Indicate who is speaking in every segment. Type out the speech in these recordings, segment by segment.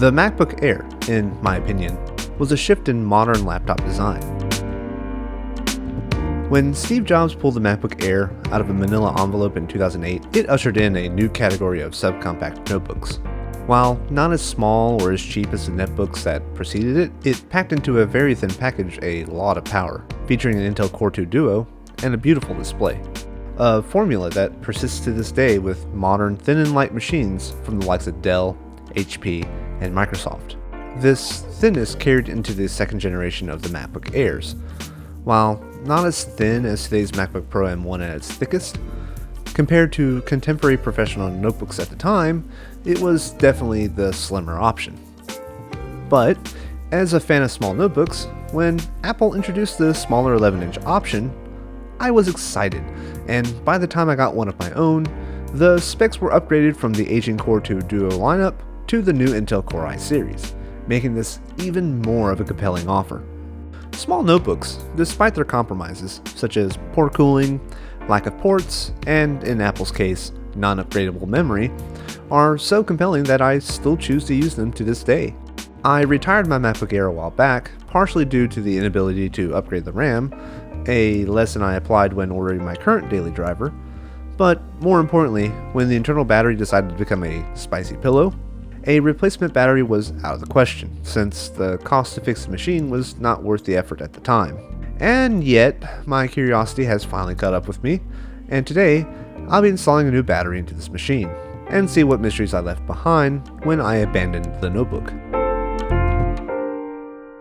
Speaker 1: The MacBook Air, in my opinion, was a shift in modern laptop design. When Steve Jobs pulled the MacBook Air out of a manila envelope in 2008, it ushered in a new category of subcompact notebooks. While not as small or as cheap as the netbooks that preceded it, it packed into a very thin package a lot of power, featuring an Intel Core 2 Duo and a beautiful display. A formula that persists to this day with modern thin and light machines from the likes of Dell, HP, and Microsoft. This thinness carried into the second generation of the MacBook Airs. While not as thin as today's MacBook Pro M1 at its thickest, compared to contemporary professional notebooks at the time, it was definitely the slimmer option. But, as a fan of small notebooks, when Apple introduced the smaller 11-inch option, I was excited, and by the time I got one of my own, the specs were upgraded from the aging Core 2 Duo lineup to the new Intel Core i series, making this even more of a compelling offer. Small notebooks, despite their compromises, such as poor cooling, lack of ports, and in Apple's case, non-upgradable memory, are so compelling that I still choose to use them to this day. I retired my MacBook Air a while back, partially due to the inability to upgrade the RAM, a lesson I applied when ordering my current daily driver, but more importantly, when the internal battery decided to become a spicy pillow, a replacement battery was out of the question, since the cost to fix the machine was not worth the effort at the time. And yet, my curiosity has finally caught up with me, and today, I'll be installing a new battery into this machine, and see what mysteries I left behind when I abandoned the notebook.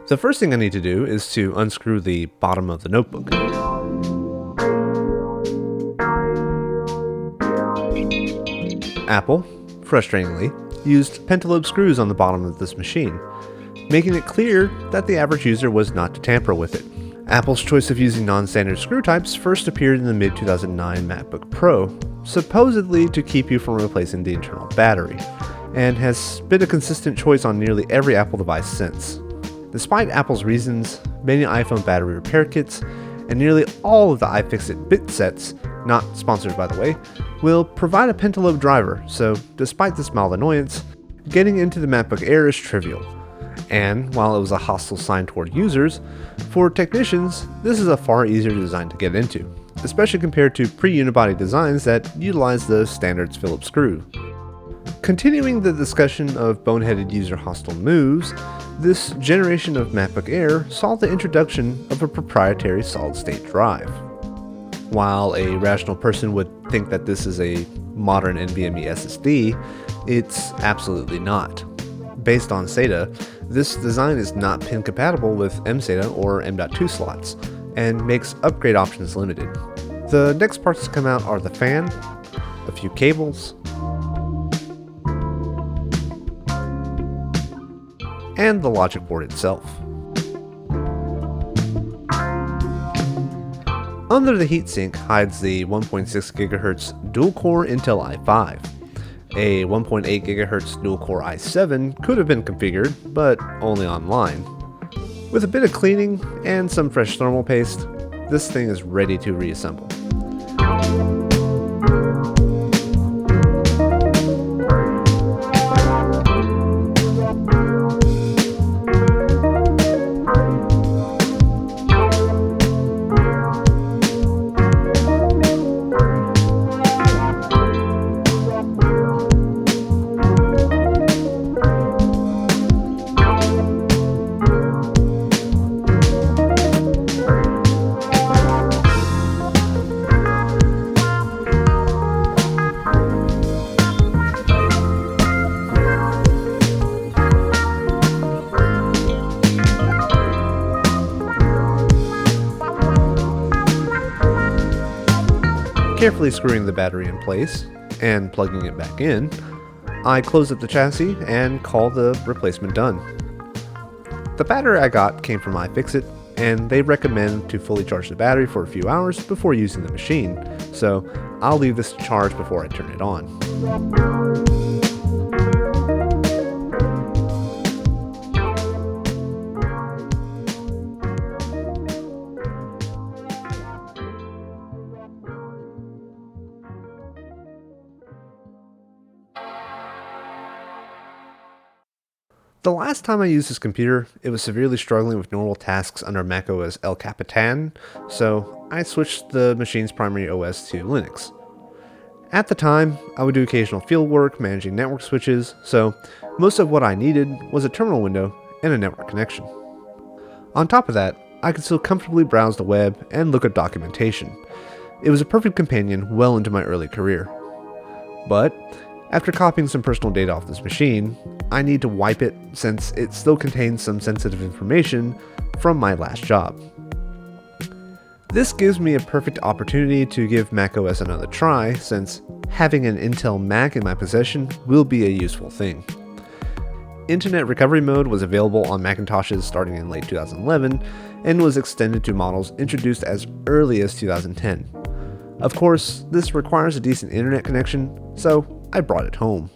Speaker 1: The first thing I need to do is to unscrew the bottom of the notebook. Apple, frustratingly, used pentalobe screws on the bottom of this machine, making it clear that the average user was not to tamper with it. Apple's choice of using non-standard screw types first appeared in the mid-2009 MacBook Pro, supposedly to keep you from replacing the internal battery, and has been a consistent choice on nearly every Apple device since. Despite Apple's reasons, many iPhone battery repair kits, and nearly all of the iFixit bit sets, not sponsored by the way, will provide a pentalobe driver, so despite this mild annoyance, getting into the MacBook Air is trivial. And while it was a hostile sign toward users, for technicians, this is a far easier design to get into, especially compared to pre-unibody designs that utilize the standard Phillips screw. Continuing the discussion of boneheaded user-hostile moves, this generation of MacBook Air saw the introduction of a proprietary solid-state drive. While a rational person would think that this is a modern NVMe SSD, it's absolutely not. Based on SATA, this design is not pin compatible with mSATA or M.2 slots, and makes upgrade options limited. The next parts to come out are the fan, a few cables, and the logic board itself. Under the heatsink hides the 1.6 GHz dual-core Intel i5. A 1.8 GHz dual-core i7 could have been configured, but only online. With a bit of cleaning and some fresh thermal paste, this thing is ready to reassemble. Carefully screwing the battery in place and plugging it back in, I close up the chassis and call the replacement done. The battery I got came from iFixit, and they recommend to fully charge the battery for a few hours before using the machine, so I'll leave this to charge before I turn it on. The last time I used this computer, it was severely struggling with normal tasks under macOS El Capitan, so I switched the machine's primary OS to Linux. At the time, I would do occasional field work managing network switches, so most of what I needed was a terminal window and a network connection. On top of that, I could still comfortably browse the web and look at documentation. It was a perfect companion well into my early career. But after copying some personal data off this machine, I need to wipe it since it still contains some sensitive information from my last job. This gives me a perfect opportunity to give macOS another try, since having an Intel Mac in my possession will be a useful thing. Internet recovery mode was available on Macintoshes starting in late 2011 and was extended to models introduced as early as 2010. Of course, this requires a decent internet connection, so I brought it home.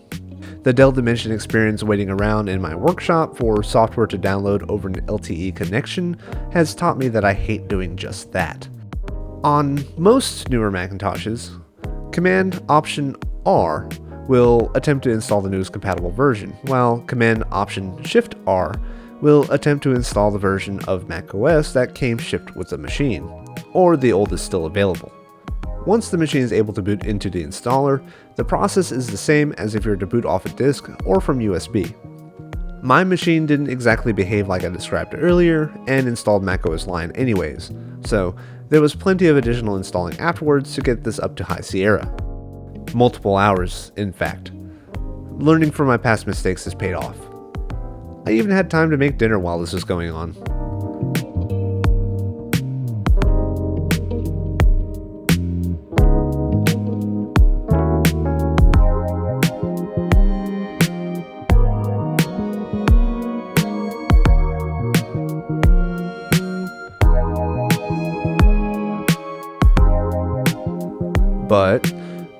Speaker 1: The Dell Dimension experience waiting around in my workshop for software to download over an LTE connection has taught me that I hate doing just that. On most newer Macintoshes, Command-Option-R will attempt to install the newest compatible version, while Command-Option-Shift-R will attempt to install the version of macOS that came shipped with the machine, or the oldest still available. Once the machine is able to boot into the installer, the process is the same as if you were to boot off a disk or from USB. My machine didn't exactly behave like I described earlier and installed macOS Lion anyways, so there was plenty of additional installing afterwards to get this up to High Sierra. Multiple hours, in fact. Learning from my past mistakes has paid off. I even had time to make dinner while this was going on. But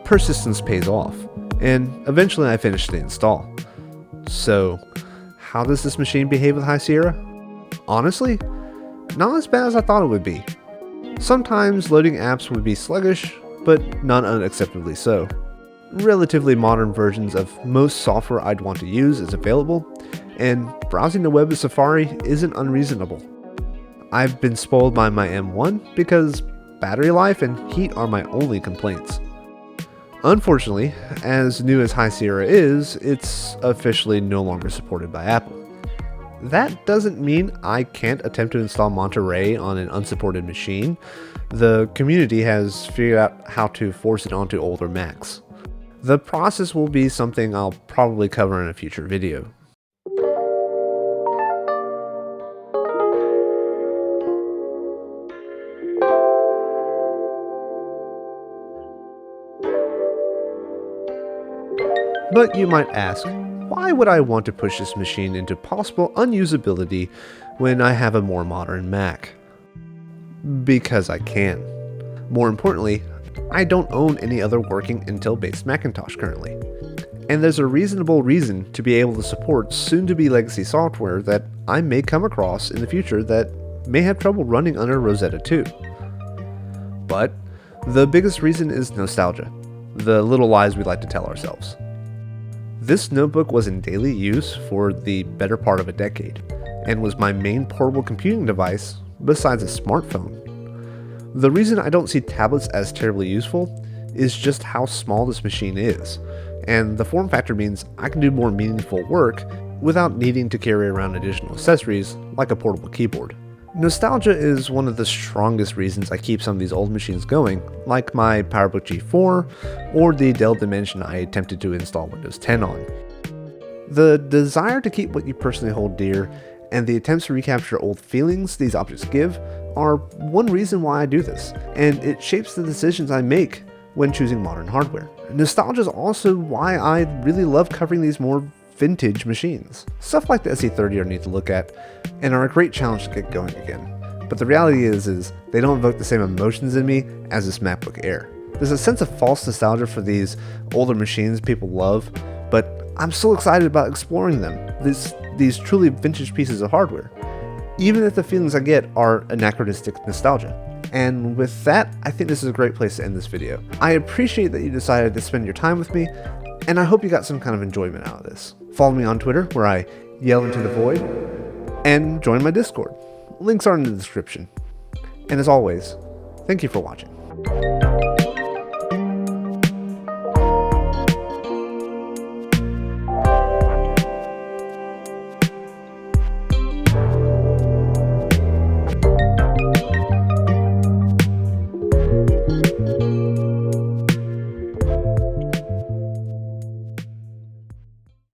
Speaker 1: persistence pays off, and eventually I finished the install. So, how does this machine behave with High Sierra? Honestly, not as bad as I thought it would be. Sometimes loading apps would be sluggish, but not unacceptably so. Relatively modern versions of most software I'd want to use is available, and browsing the web with Safari isn't unreasonable. I've been spoiled by my M1 because battery life and heat are my only complaints. Unfortunately, as new as High Sierra is, it's officially no longer supported by Apple. That doesn't mean I can't attempt to install Monterey on an unsupported machine. The community has figured out how to force it onto older Macs. The process will be something I'll probably cover in a future video. But you might ask, why would I want to push this machine into possible unusability when I have a more modern Mac? Because I can. More importantly, I don't own any other working Intel-based Macintosh currently. And there's a reasonable reason to be able to support soon-to-be legacy software that I may come across in the future that may have trouble running under Rosetta 2. But the biggest reason is nostalgia, the little lies we like to tell ourselves. This notebook was in daily use for the better part of a decade, and was my main portable computing device besides a smartphone. The reason I don't see tablets as terribly useful is just how small this machine is, and the form factor means I can do more meaningful work without needing to carry around additional accessories like a portable keyboard. Nostalgia is one of the strongest reasons I keep some of these old machines going, like my PowerBook G4 or the Dell Dimension I attempted to install Windows 10 on. The desire to keep what you personally hold dear and the attempts to recapture old feelings these objects give are one reason why I do this, and it shapes the decisions I make when choosing modern hardware. Nostalgia is also why I really love covering these more vintage machines. Stuff like the SE30 are neat to look at, and are a great challenge to get going again. But the reality is they don't evoke the same emotions in me as this MacBook Air. There's a sense of false nostalgia for these older machines people love, but I'm still excited about exploring them, these truly vintage pieces of hardware, even if the feelings I get are anachronistic nostalgia. And with that, I think this is a great place to end this video. I appreciate that you decided to spend your time with me, and I hope you got some kind of enjoyment out of this. Follow me on Twitter, where I yell into the void, and join my Discord. Links are in the description. And as always, thank you for watching.